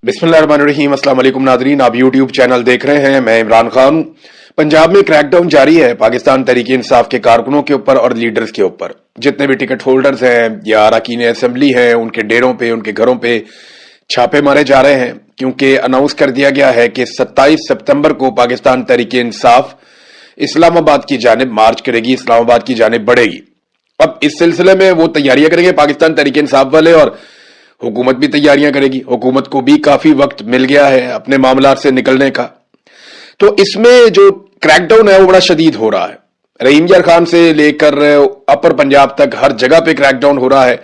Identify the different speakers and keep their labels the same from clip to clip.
Speaker 1: बिस्मिल्लाहिर्रहमानिर्रहीम। अस्सलाम वालेकुम नादरीन, आप यूट्यूब चैनल देख रहे हैं। मैं इमरान खान। पंजाब में क्रैकडाउन जारी है पाकिस्तान तहरीक इंसाफ के कारकुनों के ऊपर और लीडर्स के ऊपर। जितने भी टिकट होल्डर्स हैं या अरकान असेंबली हैं, उनके डेरों पे, उनके घरों पे छापे मारे जा रहे हैं, क्योंकि अनाउंस कर दिया गया है कि 27 सितंबर को पाकिस्तान तहरीक इंसाफ इस्लामाबाद की जानिब मार्च करेगी, इस्लामाबाद की जानिब बढ़ेगी। अब इस सिलसिले में वो तैयारियां करेंगे पाकिस्तान तहरीक इंसाफ वाले, और हुकूमत भी तैयारियां करेगी। हुकूमत को भी काफी वक्त मिल गया है अपने मामलात से निकलने का। तो इसमें जो क्रैकडाउन है वो बड़ा शदीद हो रहा है। रहीम यार खान से लेकर अपर पंजाब तक हर जगह पे क्रैकडाउन हो रहा है।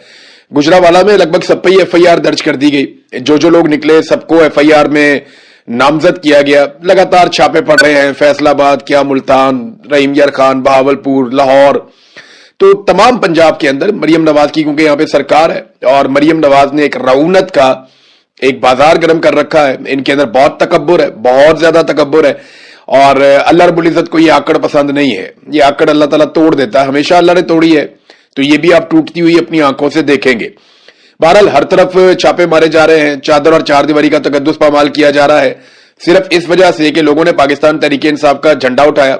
Speaker 1: गुजरावाला में लगभग सब पे ही एफआईआर दर्ज कर दी गई। जो लोग निकले सबको एफआईआर में नामजद किया गया। लगातार छापे पड़ रहे हैं, फैसलाबाद, क्या मुल्तान, रहीम यार खान, बहावलपुर, लाहौर, तो तमाम पंजाब के अंदर मरियम नवाज की, क्योंकि यहां पे सरकार है और मरियम नवाज ने एक रऊनत का एक बाजार गर्म कर रखा है। इनके अंदर बहुत तकब्बुर है, बहुत ज्यादा तकब्बुर है, और अल्लाह रब्बुल इज्जत को ये आकड़ पसंद नहीं है। ये आकड़ अल्लाह ताला तोड़ देता है, हमेशा अल्लाह ने तोड़ी है, तो ये भी आप टूटती हुई अपनी आंखों से देखेंगे। बहरहाल हर तरफ छापे मारे जा रहे हैं, चादर और चार दीवारी का तकद्दुस पामाल किया जा रहा है, सिर्फ इस वजह से कि लोगों ने पाकिस्तान तहरीक इंसाफ का झंडा उठाया।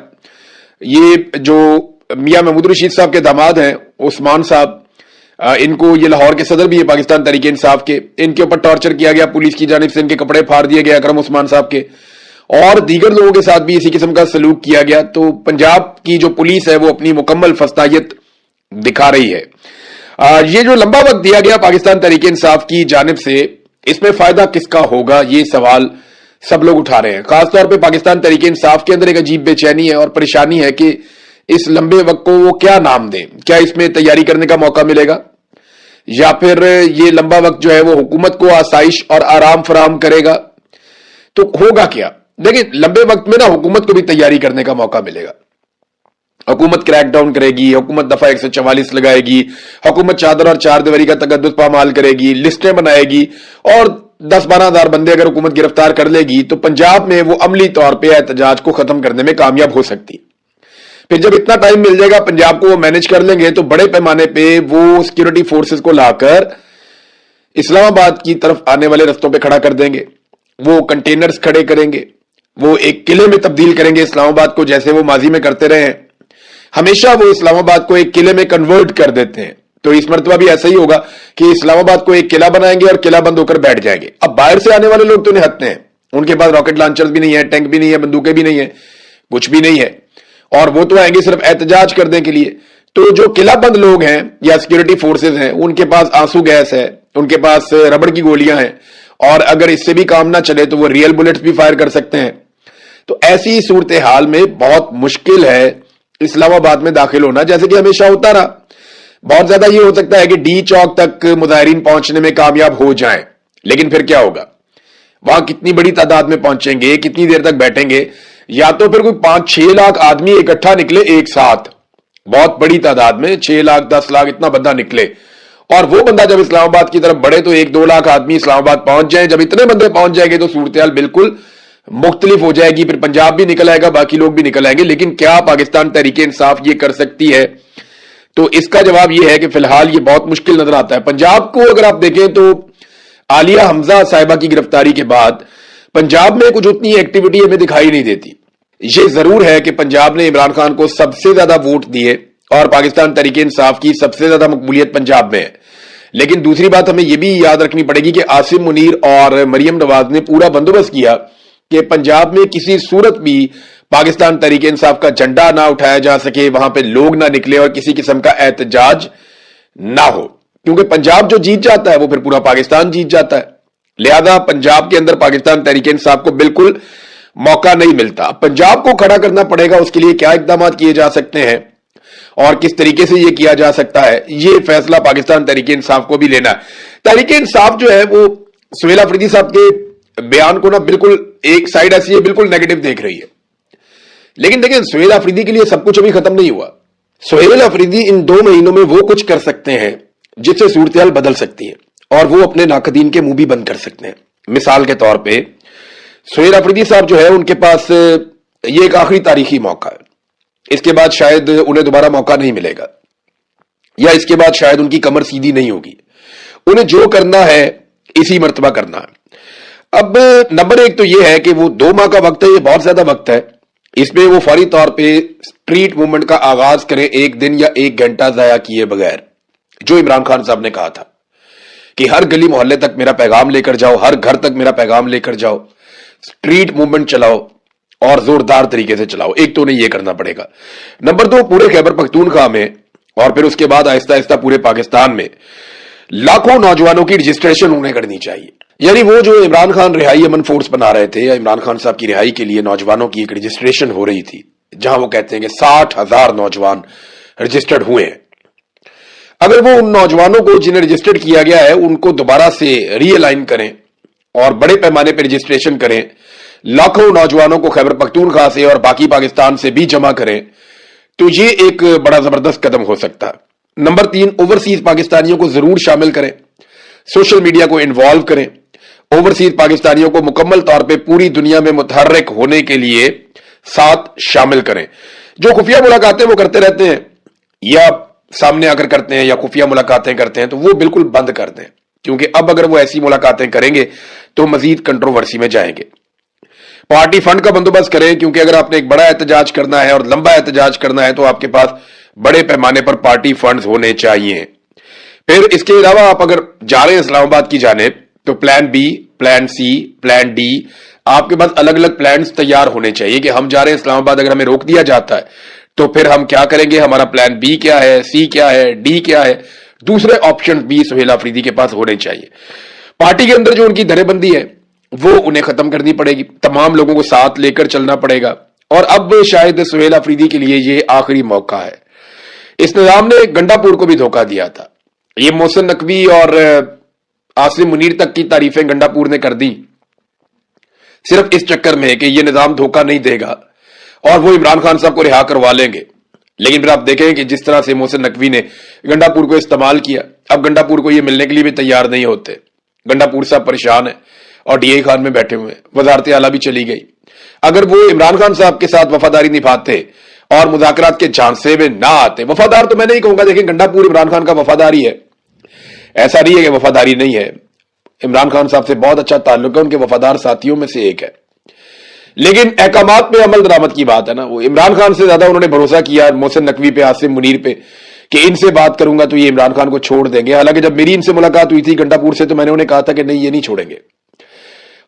Speaker 1: ये जो मियां महमूद रशीद साहब के दामाद हैं उस्मान साहब, इनको ये लाहौर के सदर भी है पाकिस्तान तहरीक इंसाफ के, इनके ऊपर टॉर्चर किया गया पुलिस की जानिब से, इनके कपड़े फाड़ दिए गए अकरम उस्मान साहब के, और दीगर लोगों के साथ भी इसी किस्म का सलूक किया गया। तो पंजाब की जो पुलिस है वो अपनी मुकम्मल फस्तायत दिखा रही है। ये जो लंबा वक्त दिया गया पाकिस्तान तहरीक इंसाफ की जानिब से, इसमें फायदा किसका होगा, ये सवाल सब लोग उठा रहे हैं। खासतौर पर पाकिस्तान तहरीक इंसाफ के अंदर एक अजीब बेचैनी है और परेशानी है कि इस लंबे वक्त को वो क्या नाम दें। क्या इसमें तैयारी करने का मौका मिलेगा, या फिर ये लंबा वक्त जो है वो हुकूमत को आसाइश और आराम फराहम करेगा, तो होगा क्या। देखिए, लंबे वक्त में ना हुकूमत को भी तैयारी करने का मौका मिलेगा। हुकूमत क्रैकडाउन करेगी, हुकूमत दफा 144 लगाएगी, हुकूमत चादर और चार दीवारी का तकद्दुस पामाल करेगी, लिस्टें बनाएगी, और 10-12 हजार बंदे अगर हुकूमत गिरफ्तार कर लेगी तो पंजाब में वो अमली तौर पर एहतजाज को खत्म करने में कामयाब हो सकती। फिर जब इतना टाइम मिल जाएगा पंजाब को वो मैनेज कर लेंगे, तो बड़े पैमाने पे वो सिक्योरिटी फोर्सेस को लाकर इस्लामाबाद की तरफ आने वाले रस्तों पे खड़ा कर देंगे। वो कंटेनर्स खड़े करेंगे, वो एक किले में तब्दील करेंगे इस्लामाबाद को, जैसे वो माजी में करते रहे हैं। हमेशा वो इस्लामाबाद को एक किले में कन्वर्ट कर देते हैं। तो इस मरतबा भी ऐसा ही होगा कि इस्लामाबाद को एक किला बनाएंगे और किला बंद होकर बैठ जाएंगे। अब बाहर से आने वाले लोग तो निहत्ते हैं, उनके पास रॉकेट लॉन्चर्स भी नहीं है, टैंक भी नहीं है, बंदूकें भी नहीं है, कुछ भी नहीं है, और वो तो आएंगे सिर्फ एहतजाज करने के लिए। तो जो किला बंद लोग हैं या सिक्योरिटी फोर्सेस हैं, उनके पास आंसू गैस है, उनके पास रबड़ की गोलियां हैं, और अगर इससे भी काम ना चले तो वो रियल बुलेट्स भी फायर कर सकते हैं। तो ऐसी सूरत हाल में बहुत मुश्किल है इस्लामाबाद में दाखिल होना, जैसे कि हमेशा होता रहा। बहुत ज्यादा ये हो सकता है कि डी चौक तक मुजाहिरीन पहुंचने में कामयाब हो जाएं, लेकिन फिर क्या होगा, वहां कितनी बड़ी तादाद में पहुंचेंगे, कितनी देर तक बैठेंगे, या तो फिर कोई 5-6 लाख आदमी इकट्ठा निकले एक साथ, बहुत बड़ी तादाद में 6 लाख 10 लाख इतना बंदा निकले, और वो बंदा जब इस्लामाबाद की तरफ बढ़े तो 1-2 लाख आदमी इस्लामाबाद पहुंच जाए। जब इतने बंदे पहुंच जाएंगे तो सूरत बिल्कुल मुख्तलिफ हो जाएगी। फिर पंजाब भी निकल आएगा, बाकी लोग भी निकल आएंगे। लेकिन क्या पाकिस्तान तहरीक इंसाफ ये कर सकती है, तो इसका जवाब ये है कि फिलहाल ये बहुत मुश्किल नजर आता है। पंजाब को अगर आप देखें तो आलिया हमजा साहिबा की गिरफ्तारी के बाद पंजाब में कुछ उतनी एक्टिविटी हमें दिखाई नहीं देती। ये जरूर है कि पंजाब ने इमरान खान को सबसे ज्यादा वोट दिए और पाकिस्तान तहरीक इंसाफ की सबसे ज्यादा मकबूलियत पंजाब में है। लेकिन दूसरी बात हमें यह भी याद रखनी पड़ेगी कि आसिम मुनीर और मरियम नवाज ने पूरा बंदोबस्त किया कि पंजाब में किसी सूरत भी पाकिस्तान तहरीक इंसाफ का झंडा ना उठाया जा सके, वहां पे लोग ना निकले और किसी किस्म का एहतजाज ना हो, क्योंकि पंजाब जो जीत जाता है वो फिर पूरा पाकिस्तान जीत जाता है। लिहाजा पंजाब के अंदर पाकिस्तान तहरीक इंसाफ को बिल्कुल मौका नहीं मिलता। पंजाब को खड़ा करना पड़ेगा, उसके लिए क्या इकदाम किए जा सकते हैं और किस तरीके से यह किया जा सकता है, यह फैसला पाकिस्तान तहरीक इंसाफ को भी लेना है। तहरीक इंसाफ जो है वो सुहेल अफरीदी साहब के बयान को ना बिल्कुल एक साइड ऐसी है, बिल्कुल नेगेटिव देख रही है। लेकिन देखिए, सुहेल अफरीदी के लिए सब कुछ अभी खत्म नहीं हुआ। सुहेल अफरीदी इन 2 महीनों में वो कुछ कर सकते हैं जिससे सूरत हाल बदल सकती है, और वो अपने नाकदीन के मुंह भी बंद कर सकते हैं। मिसाल के तौर पर सुहेल अफरीदी साहब जो है उनके पास ये एक आखिरी तारीखी मौका है, इसके बाद शायद उन्हें दोबारा मौका नहीं मिलेगा, या इसके बाद शायद उनकी कमर सीधी नहीं होगी। उन्हें जो करना है इसी मर्तबा करना है। اب नंबर 1 तो ये है कि वो 2 माह का वक्त है, ये बहुत ज्यादा वक्त है। इसमें वो फौरी तौर पे स्ट्रीट मूवमेंट का आगाज करें 1 दिन या 1 घंटा जाया किए बगैर, जो इमरान खान साहब ने कहा था कि हर गली मोहल्ले तक मेरा पैगाम लेकर जाओ, हर घर तक मेरा पैगाम लेकर जाओ, स्ट्रीट मूवमेंट चलाओ और जोरदार तरीके से चलाओ। एक तो उन्हें यह करना पड़ेगा। नंबर 2, पूरे खैबर पख्तूनख्वा में और फिर उसके बाद आहिस्ता आहिस्ता पूरे पाकिस्तान में लाखों नौजवानों की रजिस्ट्रेशन उन्हें करनी चाहिए। यानी वो जो इमरान खान रिहाई अमन फोर्स बना रहे थे, या इमरान खान साहब की रिहाई के लिए नौजवानों की एक रजिस्ट्रेशन हो रही थी, जहां वो कहते हैं कि 60,000 नौजवान रजिस्टर्ड हुए हैं। अगर वो उन नौजवानों को जिन्हें रजिस्टर्ड किया गया है उनको दोबारा से रीअलाइन करें और बड़े पैमाने पर रजिस्ट्रेशन करें, लाखों नौजवानों को खैबर पख्तूनख्वा से और बाकी पाकिस्तान से भी जमा करें, तो ये एक बड़ा जबरदस्त कदम हो सकता है। नंबर 3, ओवरसीज पाकिस्तानियों को जरूर शामिल करें, सोशल मीडिया को इन्वॉल्व करें, ओवरसीज पाकिस्तानियों को मुकम्मल तौर पे पूरी दुनिया में मुतहर्रिक होने के लिए साथ शामिल करें। जो खुफिया मुलाकातें वो करते रहते हैं या सामने आकर करते हैं या खुफिया मुलाकातें करते हैं, तो वो बिल्कुल बंद कर दें, क्योंकि अब अगर वो ऐसी मुलाकातें करेंगे तो मजीद कंट्रोवर्सी में जाएंगे। पार्टी फंड का बंदोबस्त करें, क्योंकि अगर आपने एक बड़ा एहतजाज करना है और लंबा एहतजाज करना है तो आपके पास बड़े पैमाने पर पार्टी फंड्स होने चाहिए। फिर इसके अलावा आप अगर जा रहे हैं इस्लामाबाद की जानिब, तो plan B, plan C, plan D, आपके पास अलग अलग प्लान्स तैयार होने चाहिए कि हम जा रहे हैं इस्लामाबाद, अगर हमें रोक दिया जाता है तो फिर हम क्या करेंगे, हमारा प्लान बी क्या है, सी क्या है, डी क्या है। दूसरे ऑप्शन भी सुहेल अफरीदी के पास होने चाहिए। पार्टी के अंदर जो उनकी धरेबंदी है वो उन्हें खत्म करनी पड़ेगी, तमाम लोगों को साथ लेकर चलना पड़ेगा। और अब शायद सुहेल अफरीदी के लिए ये आखिरी मौका है। इस निजाम ने गंडापुर को भी धोखा दिया था। ये मोहसिन नकवी और आसिम मुनीर तक की तारीफें गंडापुर ने कर दी, सिर्फ इस चक्कर में कि ये निजाम धोखा नहीं देगा और वो इमरान खान साहब को रिहा करवा लेंगे। लेकिन फिर आप देखें कि जिस तरह से मोहसिन नकवी ने गंडापुर को इस्तेमाल किया, अब गंडापुर को ये मिलने के लिए भी तैयार नहीं होते। गंडापुर साहब परेशान है और डीआई खान में बैठे हुए हैं, वजारत आला भी चली गई। अगर वो इमरान खान साहब के साथ वफादारी निभाते और मुज़ाकरात के झांसे में ना आते, वफादार तो मैं नहीं कहूंगा, लेकिन गंडापुर इमरान खान का वफादारी है, ऐसा नहीं है कि वफादारी नहीं है। इमरान खान साहब से बहुत अच्छा ताल्लुक है, उनके वफादार साथियों में से एक है। लेकिन अहकामात पे अमल दरामद की बात है ना, वो इमरान खान से ज्यादा उन्होंने भरोसा किया मोहसिन नकवी पे, आसिम मुनीर पे, कि इनसे बात करूंगा तो ये इमरान खान को छोड़ देंगे। हालांकि जब मेरी इनसे मुलाकात हुई थी गंडापुर से, तो मैंने उन्हें कहा था कि नहीं, ये नहीं छोड़ेंगे।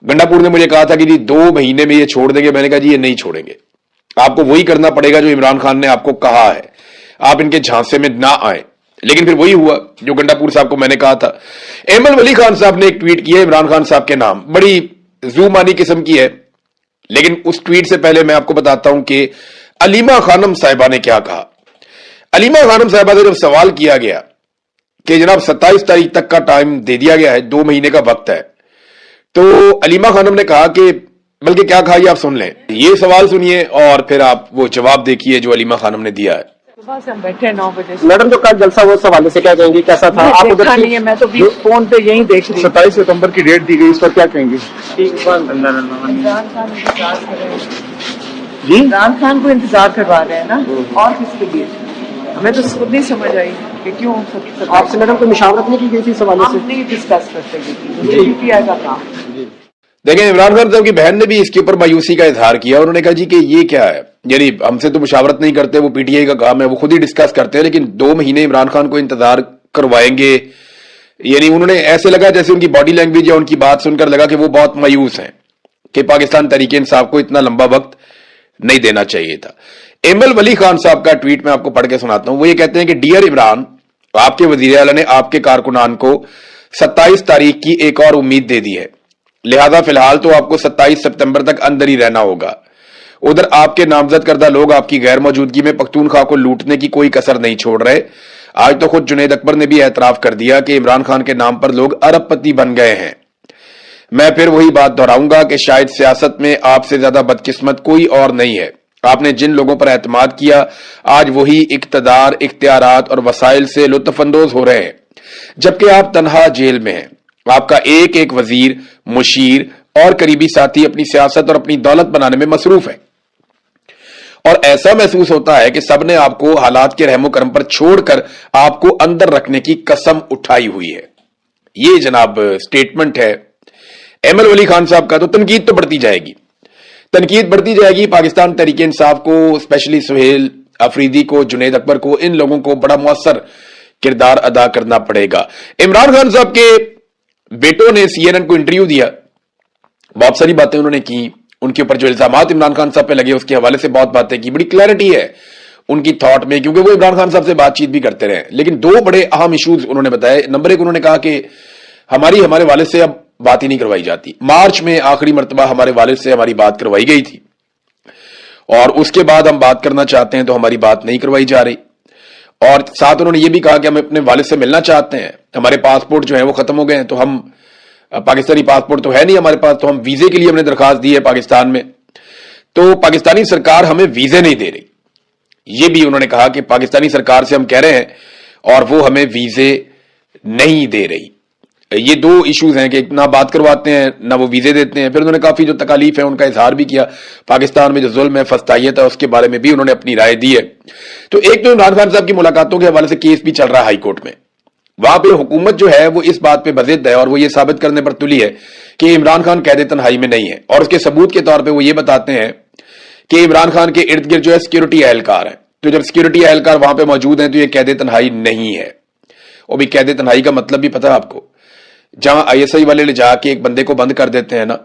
Speaker 1: गंडापुर ने मुझे कहा था कि जी 2 महीने में ये छोड़ देंगे। मैंने कहा जी ये नहीं छोड़ेंगे, आपको वही करना पड़ेगा जो इमरान खान ने आपको कहा है, आप इनके झांसे में ना आए। लेकिन फिर वही हुआ जो गंडापुर साहब को मैंने कहा था। एमल वली खान साहब ने एक ट्वीट किया इमरान खान साहब के नाम, बड़ी जूमानी किस्म की है, लेकिन उस ट्वीट से पहले मैं आपको बताता हूं कि अलीमा खानम साहिबा ने क्या कहा। अलीमा खानम साहिबा से जब सवाल किया गया कि जनाब 27 तारीख तक का टाइम दे दिया गया है, 2 महीने का वक्त है, तो अलीमा खानम ने कहा कि, बल्कि क्या कहा ये आप सुन लें, ये सवाल सुनिए और फिर आप वो जवाब देखिए जो अलीमा खानम ने दिया है।
Speaker 2: सुबह से हम बैठे 9 बजे से।
Speaker 3: मैडम जो कल जलसा हुआ उस हवाले से क्या कहेंगी, कैसा था? आप उधर
Speaker 2: नहीं है, मैं तो भी फोन पे यही देख रही हूँ।
Speaker 3: 27 सितंबर की डेट दी गई, इस पर क्या कहेंगे?
Speaker 2: इमरान खान इंतजार कर रहे हैं
Speaker 3: जी,
Speaker 2: इमरान खान को इंतजार करवा रहे हैं ना, और किसके लिए? हमें तो खुद नहीं समझ आई कि क्यों
Speaker 3: आपसे मैडम कोई मुशावरत नहीं की गई थी इस हवाले से?
Speaker 2: हम नहीं डिस्कस करते पीटीआई का काम।
Speaker 1: देखें, इमरान खान साहब की बहन ने भी इसके ऊपर मायूसी का इजहार किया। उन्होंने कहा जी कि ये क्या है, यानी हमसे तो मुशावरत नहीं करते, वो पीटीआई का काम है, वो खुद ही डिस्कस करते हैं, लेकिन 2 महीने इमरान खान को इंतजार करवाएंगे। यानी उन्होंने ऐसे लगा जैसे उनकी बॉडी लैंग्वेज या उनकी बात सुनकर लगा कि वो बहुत मायूस हैं कि पाकिस्तान तहरीक इंसाफ को इतना लंबा वक्त नहीं देना चाहिए था। एमल वली खान साहब का ट्वीट मैं आपको पढ़ के सुनाता हूं। वो ये कहते हैं कि डियर इमरान, आपके वजीर आला ने आपके कारकुनान को 27 तारीख की एक और उम्मीद दे दी है, लिहाजा फिलहाल तो आपको 27 सितंबर तक अंदर ही रहना होगा। उधर आपके नामजद करदा लोग आपकी गैर मौजूदगी में पख्तूनख्वा को लूटने की कोई कसर नहीं छोड़ रहे। आज तो खुद जुनैद अकबर ने भी एतराफ कर दिया कि इमरान खान के नाम पर लोग अरबपति बन गए हैं। मैं फिर वही बात दोहराऊंगा कि शायद सियासत में आपसे ज्यादा बदकिस्मत कोई और नहीं है। आपने जिन लोगों पर एतमाद किया, आज वही इक्तदार, इख्तियारात और वसाइल से लुत्फअंदोज हो रहे हैं, जबकि आप तनहा जेल में हैं। आपका एक एक वजीर, मुशीर और करीबी साथी अपनी सियासत और अपनी दौलत बनाने में मसरूफ है, और ऐसा महसूस होता है कि सबने आपको हालात के रहमो करम पर छोड़कर आपको अंदर रखने की कसम उठाई हुई है। ये जनाब स्टेटमेंट है एमएल वली खान साहब का, तो तनकीद तो बढ़ती जाएगी, तनकीद बढ़ती जाएगी। पाकिस्तान तहरीक इंसाफ को, स्पेशली सुहेल अफरीदी को, जुनैद अकबर को, इन लोगों को बड़ा मुअस्सर किरदार अदा करना पड़ेगा। इमरान खान साहब के बेटों ने CNN को इंटरव्यू दिया, बहुत सारी बातें उन्होंने की, उनके ऊपर जो इल्जामात इमरान खान साहब पे लगे उसके हवाले से बहुत बातें की, बड़ी क्लैरिटी है उनकी थॉट में, क्योंकि वो इमरान खान साहब से बातचीत भी करते रहे। लेकिन दो बड़े अहम इश्यूज उन्होंने बताए। नंबर एक, उन्होंने कहा कि हमारे वालिद से अब बात ही नहीं करवाई जाती। मार्च में आखिरी मर्तबा हमारे वालिद से हमारी बात करवाई गई थी और उसके बाद हम बात करना चाहते हैं तो हमारी बात नहीं करवाई जा रही। और साथ उन्होंने ये भी कहा कि हम अपने वालिद से मिलना चाहते हैं, हमारे पासपोर्ट जो है वो खत्म हो गए हैं, तो हम, पाकिस्तानी पासपोर्ट तो है नहीं हमारे पास, तो हम वीजे के लिए हमने दरखास्त दी है पाकिस्तान में, तो पाकिस्तानी सरकार हमें वीजे नहीं दे रही। ये भी उन्होंने कहा कि पाकिस्तानी सरकार से हम कह रहे हैं और वो हमें वीजे नहीं दे रही। ये दो इश्यूज हैं कि ना बात करवाते हैं ना वो वीजे देते हैं। फिर उन्होंने काफी जो तकालीफ है उनका इजहार भी किया, पाकिस्तान में जो जुल्म है, फस्तायत है, उसके बारे में भी उन्होंने अपनी राय दी है। तो एक तो इमरान खान साहब की मुलाकातों के हवाले से केस भी चल रहा है हाई कोर्ट में, वहां पे हुकूमत जो है वो इस बात पे बजिद है और वो ये साबित करने पर तुली है कि इमरान खान कैद तन्हाई में नहीं है, और उसके सबूत के तौर पे वो ये बताते हैं कि इमरान खान के इर्द गिर्द जो है सिक्योरिटी एहलकार है, तो जब सिक्योरिटी एहलकार वहां पे मौजूद है तो ये कैद तन्हाई नहीं है। और भी कैद तन्हाई का मतलब भी पता है आपको, जहां ISI वाले ले जाके एक बंदे को बंद कर देते हैं ना,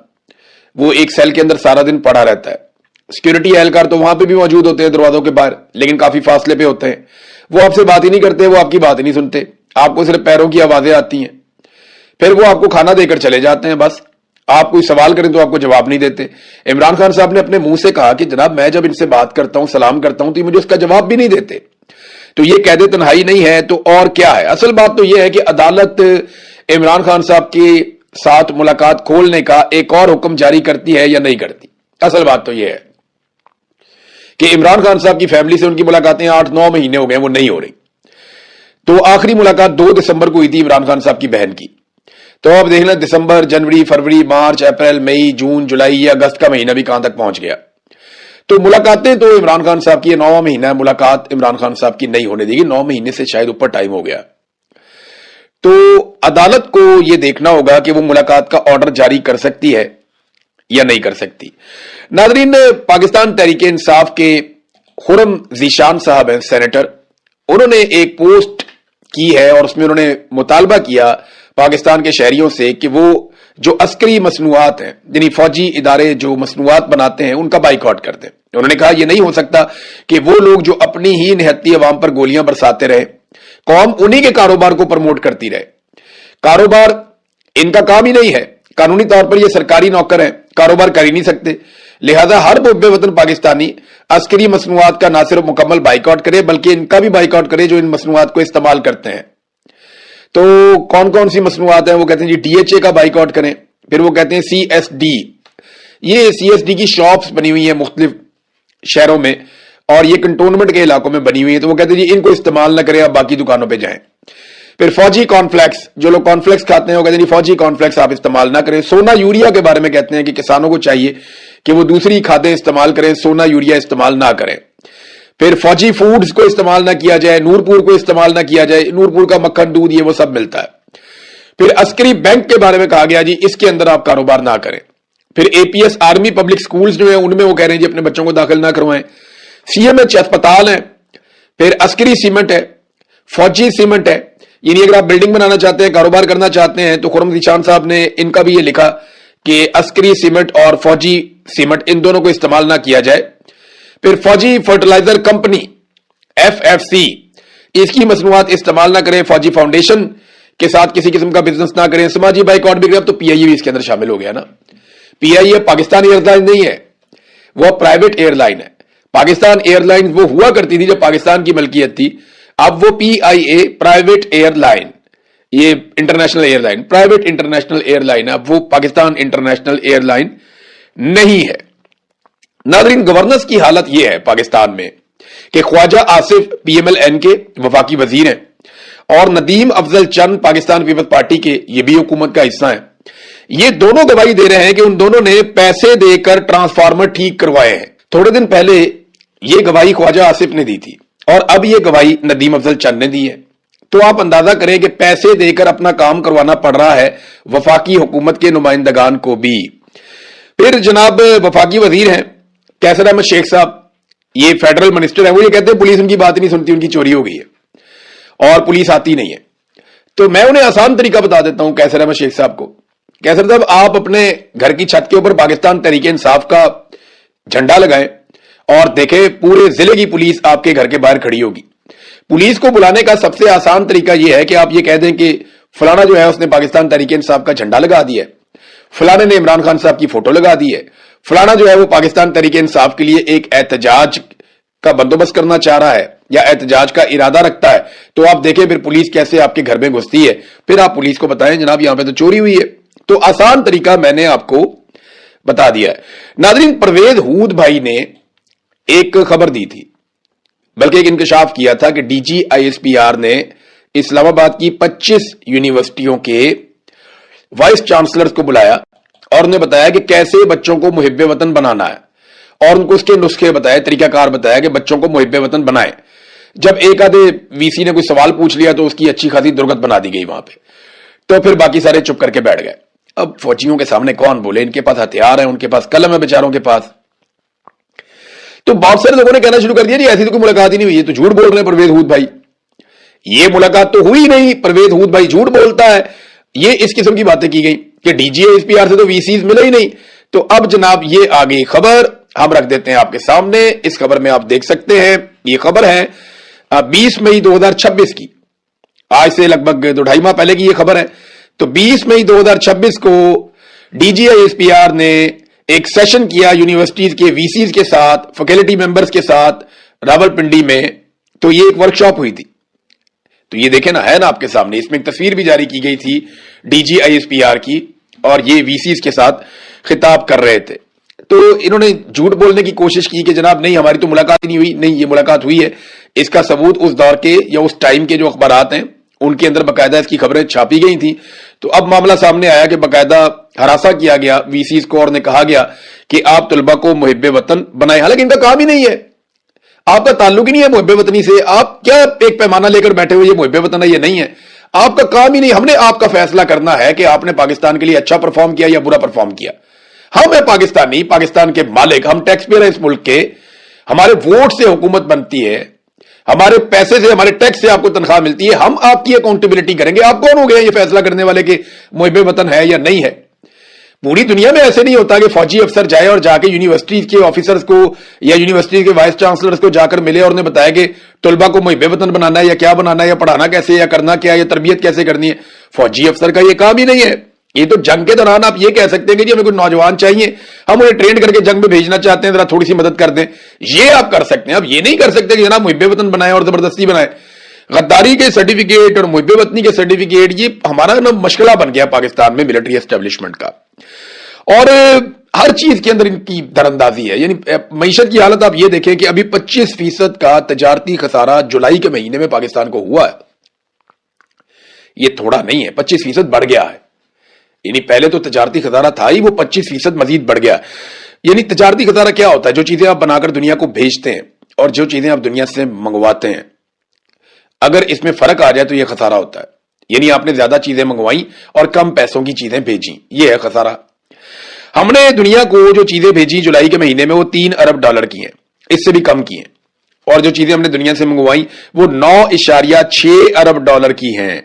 Speaker 1: वो एक सेल के अंदर सारा दिन पड़ा रहता है। सिक्योरिटी एहलकार तो वहां पे भी मौजूद होते हैं दरवाजों के बाहर, लेकिन काफी फासले पे होते हैं, वो आपसे बात ही नहीं करते, वो आपकी बात ही नहीं सुनते, आपको सिर्फ पैरों की आवाजें आती हैं, फिर वो आपको खाना देकर चले जाते हैं। बस आप कोई सवाल करें तो आपको जवाब नहीं देते। इमरान खान साहब ने अपने मुंह से कहा कि जनाब मैं जब इनसे बात करता हूं, सलाम करता हूं, तो मुझे उसका जवाब भी नहीं देते। तो ये कैद तन्हाई नहीं है तो और क्या है? असल बात तो यह है कि अदालत इमरान खान साहब के साथ मुलाकात खोलने का एक और हुक्म जारी करती है या नहीं करती। असल बात तो यह है कि इमरान खान साहब की फैमिली से उनकी मुलाकातें 8-9 महीने हो गए, वो नहीं हो रही। तो आखिरी मुलाकात 2 दिसंबर को हुई थी इमरान खान साहब की बहन की। तो अब देख लें, दिसंबर, जनवरी, फरवरी, मार्च, अप्रैल, मई, जून, जुलाई या अगस्त का महीना भी कहां तक पहुंच गया। तो मुलाकातें तो इमरान खान साहब की 9वां महीना है, मुलाकात इमरान खान साहब की नहीं होने देगी। 9 महीने से शायद ऊपर टाइम हो गया। तो अदालत को यह देखना होगा कि वो मुलाकात का ऑर्डर जारी कर सकती है या नहीं कर सकती। नाज़रीन, पाकिस्तान तहरीक इंसाफ के खुरम ज़ीशान साहब हैं, सेनेटर, उन्होंने एक पोस्ट की है और उसमें उन्होंने मुतालबा किया पाकिस्तान के शहरियों से कि वो जो अस्करी मसनूआत हैं, यानी फौजी इदारे जो मसनूआत बनाते हैं, उनका बाइकआउट कर दें। उन्होंने कहा यह नहीं हो सकता कि वो लोग जो अपनी ही निहत्ती अवाम पर गोलियां बरसाते रहे, कौम उन्हीं के कारोबार को प्रमोट करती रहे। कारोबार इनका काम ही नहीं है, कानूनी तौर पर ये सरकारी नौकर है, कारोबार कर ही नहीं सकते। लिहाजा हर मुहब्बे वतन पाकिस्तानी अस्करी मसनूआत का ना सिर्फ मुकम्मल बाइकआउट करे बल्कि इनका भी बाइकआउट करे जो इन मसनूआत को इस्तेमाल करते हैं। तो कौन कौन सी मसनूआत है? वो कहते हैं जी DHA का बाइकआउट करें, फिर वो कहते हैं CSD, ये CSD की शॉप्स बनी हुई है मुख्तलिफ शहरों में और ये कंटोनमेंट के इलाकों में बनी हुई है, तो वो कहते हैं जी इनको इस्तेमाल ना करें, आप बाकी दुकानों पे जाएं। फिर फौजी कॉर्नफ्लेक्स, जो लोग कॉर्नफ्लेक्स खाते हैं वो कहते हैं जी फौजी कॉर्नफ्लेक्स आप इस्तेमाल ना करें। सोना यूरिया के बारे में कहते हैं कि किसानों को चाहिए कि वो दूसरी खादें इस्तेमाल करें, सोना यूरिया इस्तेमाल ना करें। फिर फौजी फूड्स को इस्तेमाल ना किया जाए, नूरपुर को इस्तेमाल ना किया जाए, नूरपुर का मक्खन, दूध, ये वो सब मिलता है। फिर अस्करी बैंक के बारे में कहा गया जी इसके अंदर आप कारोबार ना करें। फिर APS आर्मी पब्लिक स्कूल्स जो है उनमें वो कह रहे हैं जी अपने बच्चों को दाखिल ना करवाएं। CMH अस्पताल है, फिर अस्करी सीमेंट है, फौजी सीमेंट है, यानी अगर आप बिल्डिंग बनाना चाहते हैं, कारोबार करना चाहते हैं, तो खुरम ज़ीशान साहब ने इनका भी ये लिखा कि अस्करी सीमेंट और फौजी सीमेंट इन दोनों को इस्तेमाल ना किया जाए। फिर फौजी फर्टिलाइजर कंपनी FFC, इसकी मसनूआत इस्तेमाल ना करें, फौजी फाउंडेशन के साथ किसी किस्म का बिजनेस ना करें, समाजी बाइकआउट भी करें। अब तो PIA भी इसके अंदर शामिल हो गया ना। PIA पाकिस्तान एयरलाइन नहीं है, वो प्राइवेट एयरलाइन है। पाकिस्तान एयरलाइन वो हुआ करती थी जब पाकिस्तान की मलकियत थी, अब वो PIA प्राइवेट एयरलाइन, ये international airline, private international airline है, अब वो पाकिस्तान इंटरनेशनल एयरलाइन नहीं है। नाज़रीन, गवर्नेंस की हालत यह है पाकिस्तान में कि ख्वाजा आसिफ PMLN के वफाकी वजीर हैं और नदीम अफजल चंद पाकिस्तान पीपल्स पार्टी के, ये भी हुकूमत का हिस्सा है। ये दोनों गवाही दे रहे हैं कि उन दोनों ने पैसे देकर ट्रांसफार्मर ठीक करवाए हैं। थोड़े दिन पहले ये गवाही ख्वाजा आसिफ ने दी थी और अब ये गवाही नदीम अफजल चंद ने दी है। तो आप अंदाजा करें कि पैसे देकर अपना काम करवाना पड़ रहा है वफाकी हुकूमत के नुमाइंदगान को भी। फिर जनाब वफाकी वजीर हैं कैसर अहमद शेख साहब, ये फेडरल मिनिस्टर है, वो ये कहते हैं पुलिस उनकी बात नहीं सुनती, उनकी चोरी हो गई है और पुलिस आती नहीं है। तो मैं उन्हें आसान तरीका बता देता हूं कैसर अहमद शेख साहब को। कैसर साहब, आप अपने घर की छत के ऊपर पाकिस्तान तहरीक इंसाफ का झंडा लगाएं और देखें पूरे जिले की पुलिस आपके घर के बाहर खड़ी होगी। पुलिस को बुलाने का सबसे आसान तरीका यह है कि आप ये कह दें कि फलाना जो है उसने पाकिस्तान तहरीक इंसाफ का झंडा लगा दिया है, फलाने ने इमरान खान साहब की फोटो लगा दी है, फलाना जो है वो पाकिस्तान तहरीक इंसाफ के लिए एक एहतजाज का बंदोबस्त करना चाह रहा है या एहतजाज का इरादा रखता है। तो आप देखें फिर पुलिस कैसे आपके घर में घुसती है, फिर आप पुलिस को बताएं जनाब यहां पे तो चोरी हुई है। तो आसान तरीका मैंने आपको बता दिया है। नाज़रीन, परवेज हूद भाई ने एक खबर दी थी, बल्कि एक इंकशाफ किया था कि डीजी आईएसपीआर ने इस्लामाबाद की 25 यूनिवर्सिटियों के वाइस चांसलर्स को बुलाया और उन्हें बताया कि कैसे बच्चों को मुहिब्बे वतन बनाना है और उनको उसके नुस्खे बताए, तरीकाकार बताया कि बच्चों को मुहिब्बे वतन बनाए। जब एक आधे वीसी ने कोई सवाल पूछ लिया तो उसकी अच्छी खासी दुर्गत बना दी गई वहां पे, तो फिर बाकी सारे चुप करके बैठ गए। अब फौजियों के सामने कौन बोले, इनके पास हथियार है, उनके पास कलम है बेचारों के पास। तो बहुत सारे लोगों ने कहना शुरू कर दिया जी ऐसी तो कोई मुलाकात ही नहीं हुई, ये तो झूठ बोल रहे हैं परवेज हूद भाई, ये मुलाकात तो हुई नहीं, परवेज हूद भाई झूठ बोलता है। ये इस किस्म की बातें की गई कि डीजी आईएसपीआर से तो वीसीज मिले ही नहीं। तो अब जनाब ये आ गई खबर, हम रख देते हैं आपके सामने। इस खबर में आप देख सकते हैं, ये खबर है 20 मई 2026 की, आज से लगभग 2-2.5 माह पहले की ये खबर है। तो 20 मई 2026 को डीजीआईएसपीआर ने एक सेशन किया यूनिवर्सिटीज के वीसीज के साथ, फैकल्टी मेंबर्स के साथ रावलपिंडी में। तो ये एक वर्कशॉप हुई थी। तो ये देखें ना, है ना आपके सामने, इसमें एक तस्वीर भी जारी की गई थी डीजीआईएसपीआर की और ये वीसीज के साथ खिताब कर रहे थे। तो इन्होंने झूठ बोलने की कोशिश की कि जनाब नहीं हमारी तो मुलाकात ही नहीं हुई। नहीं, ये मुलाकात हुई है। इसका सबूत उस दौर के या उस टाइम के जो अखबारात हैं उनके अंदर बाकायदा इसकी खबरें छापी गई थी। तो अब मामला सामने आया कि बाकायदा हरासा किया गया वीसीज को और ने कहा गया कि आप तलबा को मुहिब्बे वतन बनाए। हालांकि इनका काम ही नहीं है, आपका ताल्लुक ही नहीं है मुहिब्बे वतनी से। आप क्या एक पैमाना लेकर बैठे हुए ये मुहिब्बे वतन है, ये नहीं है, आपका काम ही नहीं। हमने आपका फैसला करना है कि आपने पाकिस्तान के लिए अच्छा परफॉर्म किया या बुरा परफॉर्म किया। हम है पाकिस्तानी, पाकिस्तान के मालिक, हम टैक्स पेयर हैं इस मुल्क के, हमारे वोट से हुकूमत बनती है, हमारे पैसे से, हमारे टैक्स से आपको तनख्वाह मिलती है। हम आपकी अकाउंटेबिलिटी करेंगे। आप कौन हो गए ये फैसला करने वाले कि मुहिब्बे वतन है या नहीं है? पूरी दुनिया में ऐसे नहीं होता कि फौजी अफसर जाए और जाके यूनिवर्सिटी के ऑफिसर्स को या यूनिवर्सिटी के वाइस चांसलर्स को जाकर मिले और उन्हें बताया कि तलबा को मुहिब्बे वतन बनाना है या क्या बनाना है या पढ़ाना कैसे या करना क्या या तरबियत कैसे करनी है। फौजी अफसर का ये काम ही नहीं है। ये तो जंग के दौरान आप ये कह सकते हैं कि जी हमें कोई नौजवान चाहिए, हम उन्हें ट्रेन करके जंग में भेजना चाहते हैं, जरा थोड़ी सी मदद कर दें, ये आप कर सकते हैं। अब ये नहीं कर सकते कि जनाब मुहिब्बे वतन बनाए और जबरदस्ती बनाए। गद्दारी के सर्टिफिकेट और मुहिब्बे वतनी के सर्टिफिकेट, ये हमारा ना मशगला बन गया पाकिस्तान में मिलिट्री एस्टेब्लिशमेंट का। और हर चीज के अंदर इनकी दरअंदाजी है। यानी मईशत की हालत आप ये देखें कि अभी 25% का तजारती खसारा जुलाई के महीने में पाकिस्तान को हुआ है। ये थोड़ा नहीं है, 25% बढ़ गया है। यानी पहले तो तजारती खसारा था ही, वो 25% मजीद बढ़ गया। यानी तजारती खसारा क्या होता है? जो चीजें आप बनाकर दुनिया को भेजते हैं और जो चीजें आप दुनिया से मंगवाते हैं, अगर इसमें फर्क आ जाए तो यह खसारा होता है। यानी आपने ज्यादा चीजें मंगवाई और कम पैसों की चीजें भेजी, यह है खसारा। हमने दुनिया को जो चीजें भेजी जुलाई के महीने में वो 3 अरब डॉलर की हैं, इससे भी कम की हैं। और जो चीजें हमने दुनिया से मंगवाई वो 9.6 अरब डॉलर की हैं।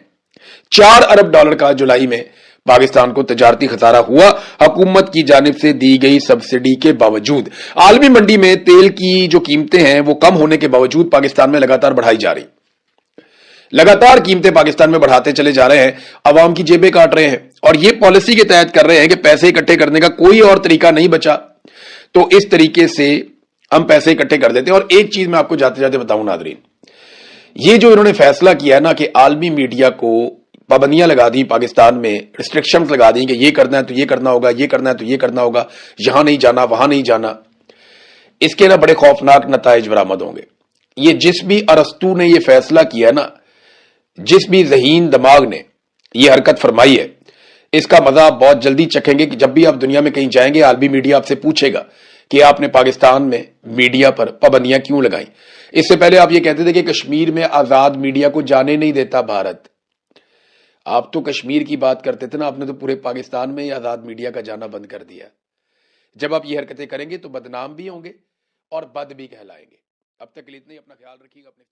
Speaker 1: 4 अरब डॉलर का जुलाई में पाकिस्तान को तजारती खसारा हुआ, हुकूमत की जानिब से दी गई सब्सिडी के बावजूद। आलमी मंडी में तेल की जो कीमतें हैं वो कम होने के बावजूद पाकिस्तान में लगातार बढ़ाई जा रही, लगातार कीमतें पाकिस्तान में बढ़ाते चले जा रहे हैं, आवाम की जेबें काट रहे हैं। और ये पॉलिसी के तहत कर रहे हैं कि पैसे इकट्ठे करने का कोई और तरीका नहीं बचा, तो इस तरीके से हम पैसे इकट्ठे कर देते हैं। और एक चीज मैं आपको जाते जाते बताऊं नादरीन, ये जो इन्होंने फैसला किया है ना कि आलमी मीडिया को पाबंदियां लगा दी, पाकिस्तान में रिस्ट्रिक्शंस लगा दी कि ये करना है तो ये करना होगा, ये करना है तो ये करना होगा, यहां नहीं जाना वहां नहीं जाना, इसके ना बड़े खौफनाक नताइज बरामद होंगे। ये जिस भी अरस्तू ने ये फैसला किया ना, जिस भी ज़हीन दिमाग ने ये हरकत फरमाई है, इसका मजा आप बहुत जल्दी चखेंगे कि जब भी आप दुनिया में कहीं जाएंगे आलमी मीडिया आपसे पूछेगा کہ آپ نے پاکستان میں میڈیا پر پابندیاں کیوں لگائیں. اس سے پہلے آپ یہ کہتے تھے کہ کشمیر میں آزاد میڈیا کو جانے نہیں دیتا بھارت. آپ تو کشمیر کی بات کرتے تھے نا, آپ نے تو پورے پاکستان میں ہی آزاد میڈیا کا جانا بند کر دیا. جب آپ یہ حرکتیں کریں گے تو بدنام بھی ہوں گے اور بد بھی کہلائیں گے. اب تک کے لیے اتنا ہی. اپنا خیال رکھیے گا. اپنے